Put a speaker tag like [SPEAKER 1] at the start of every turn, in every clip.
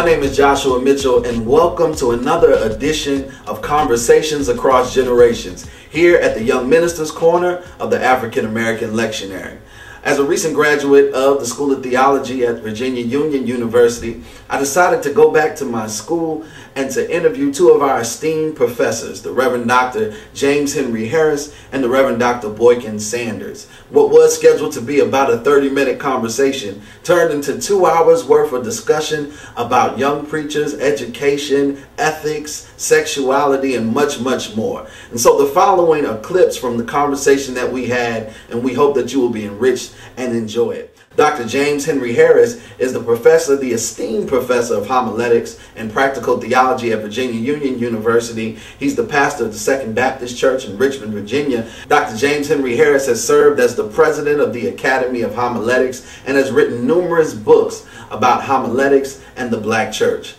[SPEAKER 1] name is Joshua Mitchell, and welcome to another edition of Conversations Across Generations here at the Young Ministers Corner of the African American Lectionary. As a recent graduate of the School of Theology at Virginia Union University, I decided to go back to my school and to interview two of our esteemed professors, the Reverend Dr. James Henry Harris and the Reverend Dr. Boykin Sanders. What was scheduled to be about a 30-minute conversation turned into 2 hours worth of discussion about young preachers, education, ethics, sexuality, and much, much more. And so the following are clips from the conversation that we had, and we hope that you will be enriched and enjoy it. Dr. James Henry Harris is the esteemed professor of homiletics and practical theology at Virginia Union University. He's the pastor of the Second Baptist Church in Richmond, Virginia. Dr. James Henry Harris has served as the president of the Academy of Homiletics and has written numerous books about homiletics and the Black church.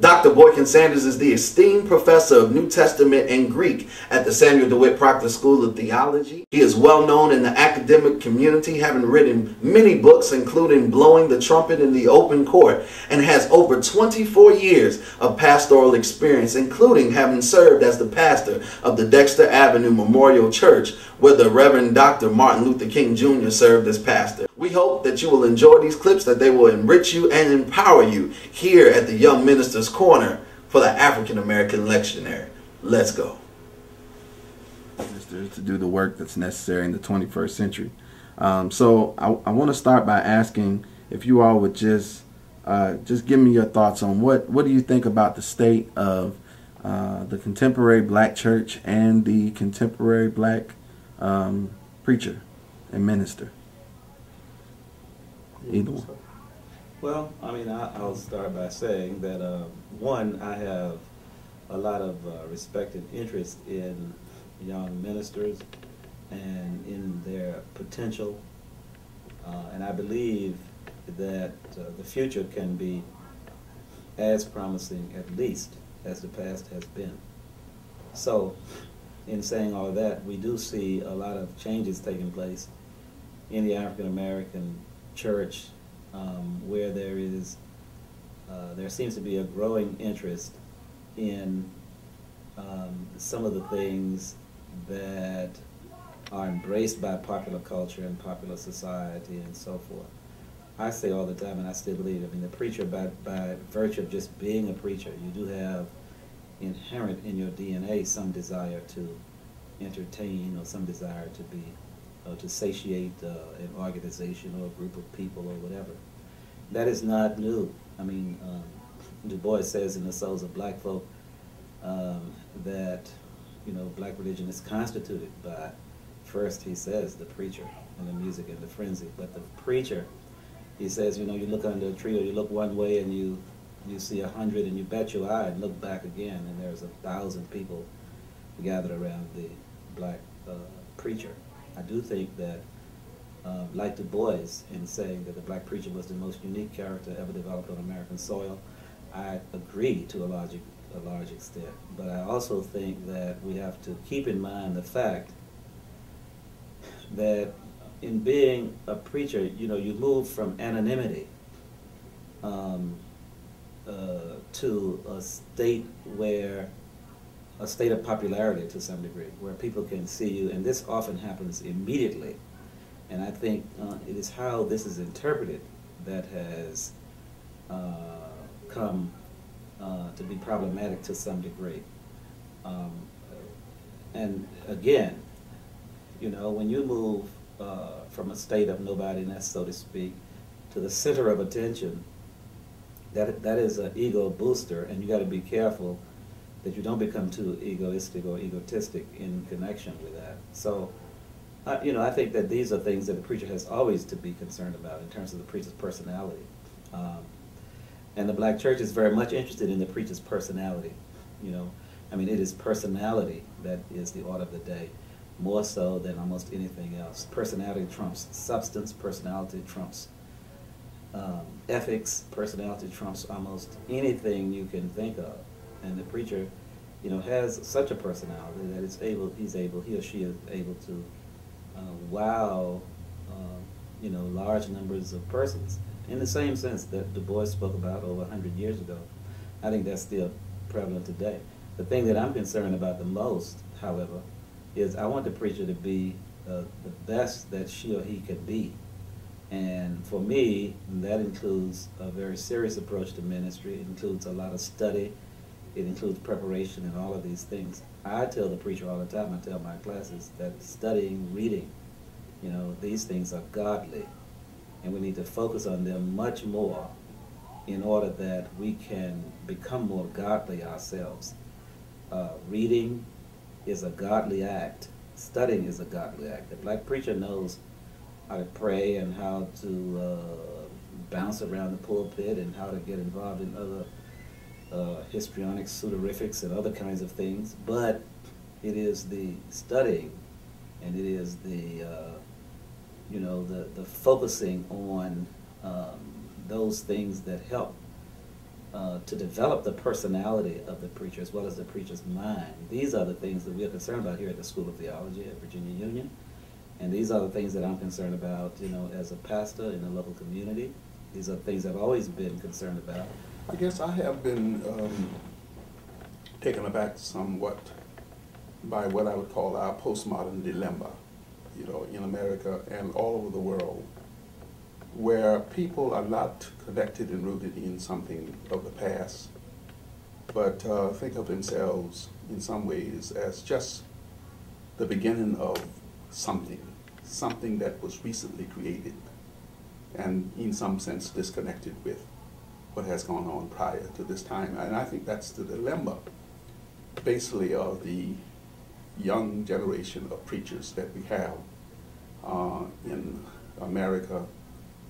[SPEAKER 1] Dr. Boykin Sanders is the esteemed professor of New Testament and Greek at the Samuel DeWitt Proctor School of Theology. He is well known in the academic community, having written many books, including Blowing the Trumpet in the Open Court, and has over 24 years of pastoral experience, including having served as the pastor of the Dexter Avenue Memorial Church, where the Reverend Dr. Martin Luther King Jr. served as pastor. We hope that you will enjoy these clips, that they will enrich you and empower you here at the Young Ministers Corner for the African American Lectionary. Let's go. To do the work that's necessary in the 21st century. So I want to start by asking if you all would just give me your thoughts on what do you think about the state of the contemporary Black church and the contemporary Black preacher and minister. Either one.
[SPEAKER 2] Well, I mean, I'll start by saying that, one, I have a lot of respect and interest in young ministers and in their potential, and I believe that the future can be as promising, at least, as the past has been. So, in saying all that, we do see a lot of changes taking place in the African American church, where there seems to be a growing interest in some of the things that are embraced by popular culture and popular society and so forth. I say all the time, and I still believe, I mean, the preacher, by virtue of just being a preacher, you do have inherent in your DNA some desire to entertain or some desire to be to satiate an organization or a group of people or whatever. That is not new. I mean, Du Bois says in The Souls of Black Folk that, you know, black religion is constituted by, first he says, the preacher and the music and the frenzy. But the preacher, he says, you know, you look under a tree or you look one way and you see 100 and you bet your eye and look back again and there's 1,000 people gathered around the black preacher. I do think that, like Du Bois in saying that the black preacher was the most unique character ever developed on American soil, I agree to a large extent. But I also think that we have to keep in mind the fact that in being a preacher, you know, you move from anonymity to a state of popularity to some degree, where people can see you, and this often happens immediately. And I think it is how this is interpreted that has come to be problematic to some degree. And again, you know, when you move from a state of nobodiness, so to speak, to the center of attention, that is an ego booster, and you got to be careful that you don't become too egoistic or egotistic in connection with that. So, you know, I think that these are things that the preacher has always to be concerned about in terms of the preacher's personality. And the black church is very much interested in the preacher's personality. You know, I mean, it is personality that is the order of the day, more so than almost anything else. Personality trumps substance, personality trumps ethics, personality trumps almost anything you can think of. And the preacher, you know, has such a personality that he or she is able to wow, you know, large numbers of persons. in the same sense that Du Bois spoke about over 100 years ago. I think that's still prevalent today. The thing that I'm concerned about the most, however, is I want the preacher to be the best that she or he could be. And for me, that includes a very serious approach to ministry. It includes a lot of study. It includes preparation and all of these things. I tell the preacher all the time, I tell my classes, that studying, reading, these things are godly. And we need to focus on them much more in order that we can become more godly ourselves. Reading is a godly act. Studying is a godly act. The black preacher knows how to pray and how to bounce around the pulpit and how to get involved in other histrionics, sudorifics, and other kinds of things. But it is the studying, and it is the the focusing on those things that help to develop the personality of the preacher as well as the preacher's mind. These are the things that we are concerned about here at the School of Theology at Virginia Union. And these are the things that I'm concerned about, as a pastor in the local community. These are things I've always been concerned about.
[SPEAKER 3] I guess I have been taken aback somewhat by what I would call our postmodern dilemma, in America and all over the world, where people are not connected and rooted in something of the past, but think of themselves in some ways as just the beginning of something that was recently created, and in some sense disconnected with what has gone on prior to this time. And I think that's the dilemma, basically, of the young generation of preachers that we have in America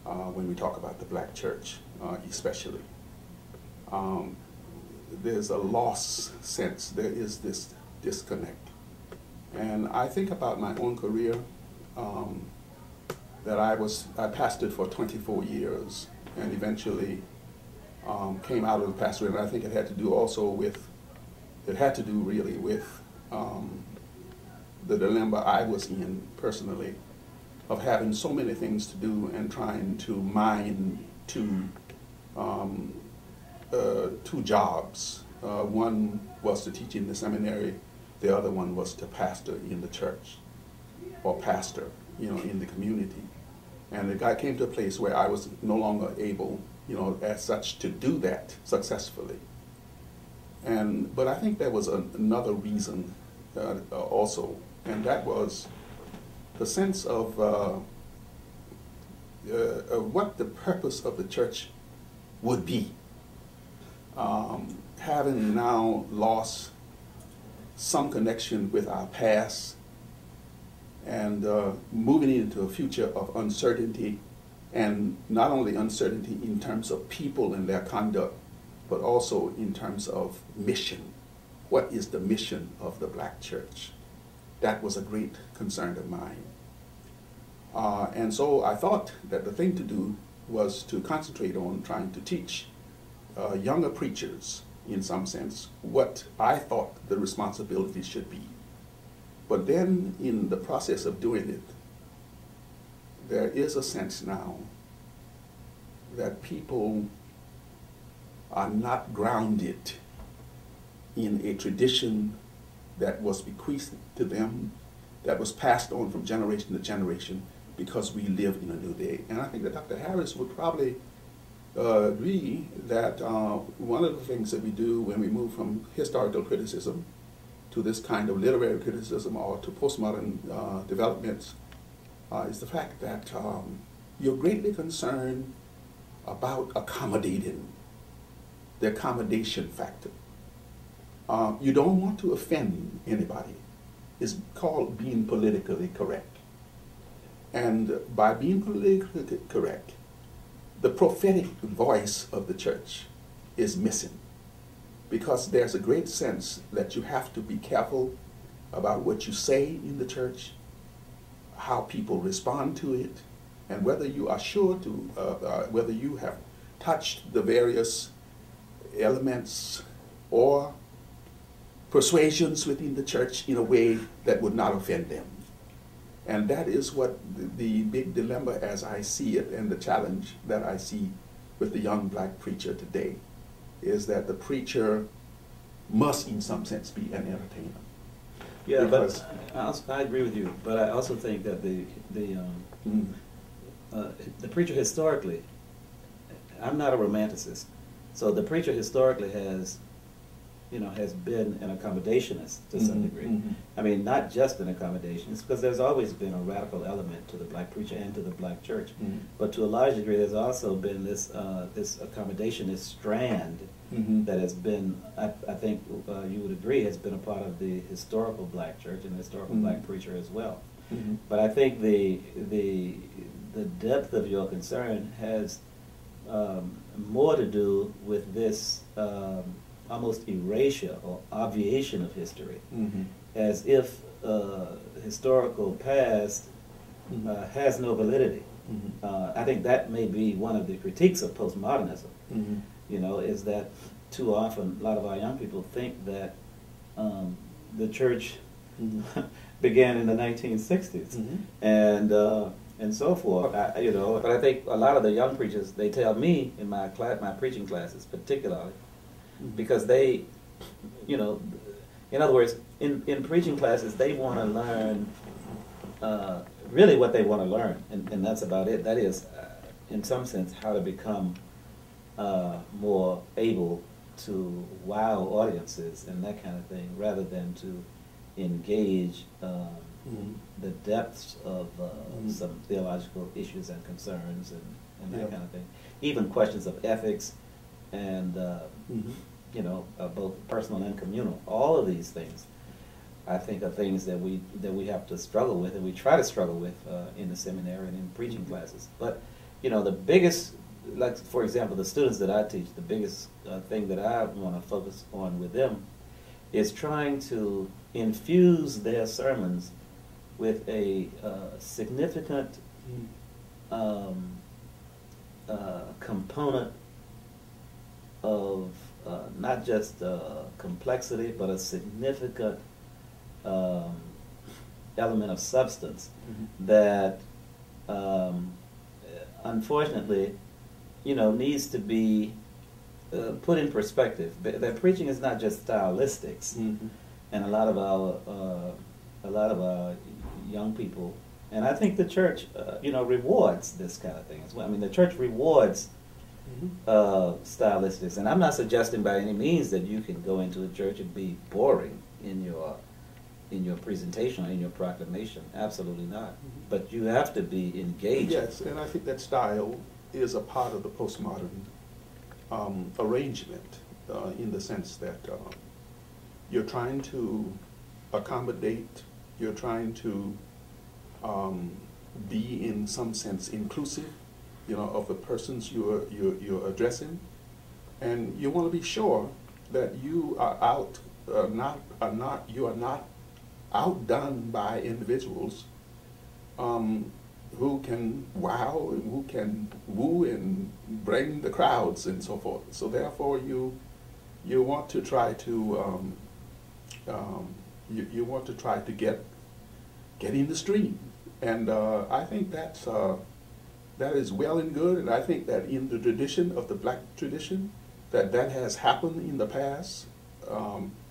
[SPEAKER 3] when we talk about the black church, especially. There's a lost sense. There is this disconnect. And I think about my own career, that I pastored for 24 years and eventually came out of the pastorate. And I think it had to do really with the dilemma I was in personally, of having so many things to do and trying to mind two jobs. One was to teach in the seminary. The other one was to pastor in the church, or pastor, in the community. And I came to a place where I was no longer able, as such, to do that successfully. But I think there was another reason also, and that was the sense of what the purpose of the church would be. Having now lost some connection with our past and moving into a future of uncertainty, and not only uncertainty in terms of people and their conduct, but also in terms of mission. What is the mission of the black church? That was a great concern of mine. And so I thought that the thing to do was to concentrate on trying to teach younger preachers, in some sense, what I thought the responsibility should be. But then in the process of doing it, there is a sense now that people are not grounded in a tradition that was bequeathed to them, that was passed on from generation to generation, because we live in a new day. And I think that Dr. Harris would probably agree that one of the things that we do when we move from historical criticism to this kind of literary criticism or to postmodern developments is the fact that you're greatly concerned about accommodating, the accommodation factor. You don't want to offend anybody. It's called being politically correct. And by being politically correct, the prophetic voice of the church is missing, because there's a great sense that you have to be careful about what you say in the church, how people respond to it, and whether you are sure to, whether you have touched the various elements or persuasions within the church in a way that would not offend them. And that is what the big dilemma as I see it, and the challenge that I see with the young black preacher today, is that the preacher must in some sense be an entertainer.
[SPEAKER 2] Yeah,
[SPEAKER 3] Because-
[SPEAKER 2] but I agree with you. But I also think that the preacher historically, I'm not a romanticist, so the preacher historically has been an accommodationist to some degree. I mean, not just an accommodationist, because there's always been a radical element to the black preacher and to the black church. But to a large degree, there's also been this accommodationist strand that has been, I think you would agree, has been a part of the historical black church and the historical black preacher as well. But I think the depth of your concern has more to do with this almost erasure or obviation of history, as if historical past has no validity. I think that may be one of the critiques of postmodernism, is that too often a lot of our young people think that the church began in the 1960s and so forth. But I think a lot of the young preachers, they tell me in my preaching classes particularly, because they, in other words, in preaching classes, they want to learn really what they want to learn, and that's about it. That is, in some sense, how to become more able to wow audiences and that kind of thing, rather than to engage the depths of some theological issues and concerns and that kind of thing. Even questions of ethics and both personal and communal. All of these things, I think, are things that we have to struggle with, and we try to struggle with in the seminary and in preaching classes. But the biggest, like for example, the students that I teach, the biggest thing that I want to focus on with them is trying to infuse their sermons with a significant component of not just complexity, but a significant element of substance that unfortunately needs to be put in perspective. That preaching is not just stylistics, and a lot of our young people, and I think the church rewards this kind of thing as well. I mean, the church rewards stylistics, and I'm not suggesting by any means that you can go into a church and be boring in your presentation or in your proclamation. Absolutely not. But you have to be engaged.
[SPEAKER 3] Yes, and I think that style is a part of the postmodern arrangement, in the sense that you're trying to accommodate, you're trying to be in some sense inclusive, of the persons you're addressing, and you want to be sure that you are not outdone by individuals who can wow, and who can woo and bring the crowds and so forth. So therefore, you want to try to you want to try to get in the stream, and I think that is well and good, and I think that in the tradition of the black tradition, that has happened in the past,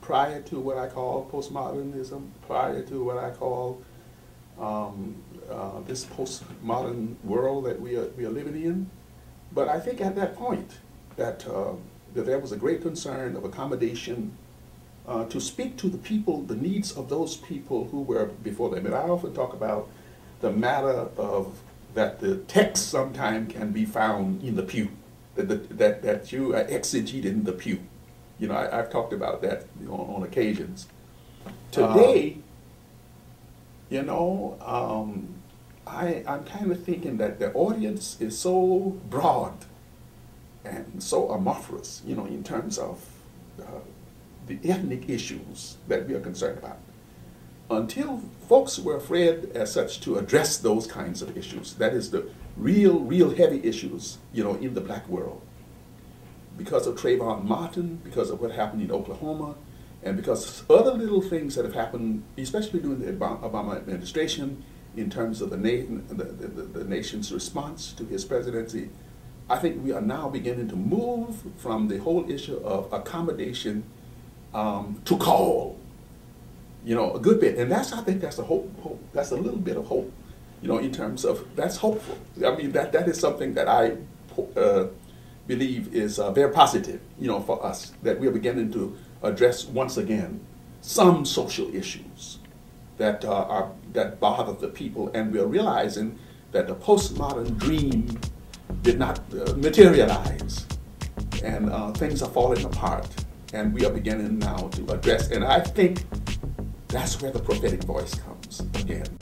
[SPEAKER 3] prior to what I call postmodernism, prior to what I call this postmodern world that we are living in. But I think at that point that there was a great concern of accommodation to speak to the people, the needs of those people who were before them. And I often talk about the matter of that the text sometimes can be found in the pew, that you exegete in the pew. I've talked about that on occasions. Today, I'm kind of thinking that the audience is so broad and so amorphous, in terms of the ethnic issues that we are concerned about. Until folks were afraid as such to address those kinds of issues, that is the real heavy issues, in the black world. Because of Trayvon Martin, because of what happened in Oklahoma, and because other little things that have happened, especially during the Obama administration, in terms of the nation's response to his presidency, I think we are now beginning to move from the whole issue of accommodation to call, a good bit. And I think that's a hope, that's a little bit of hope, in terms of, that's hopeful. I mean, that is something that I believe is very positive, for us, that we are beginning to address once again some social issues that bother the people, and we are realizing that the postmodern dream did not materialize, and things are falling apart, and we are beginning now to address, and I think that's where the prophetic voice comes again.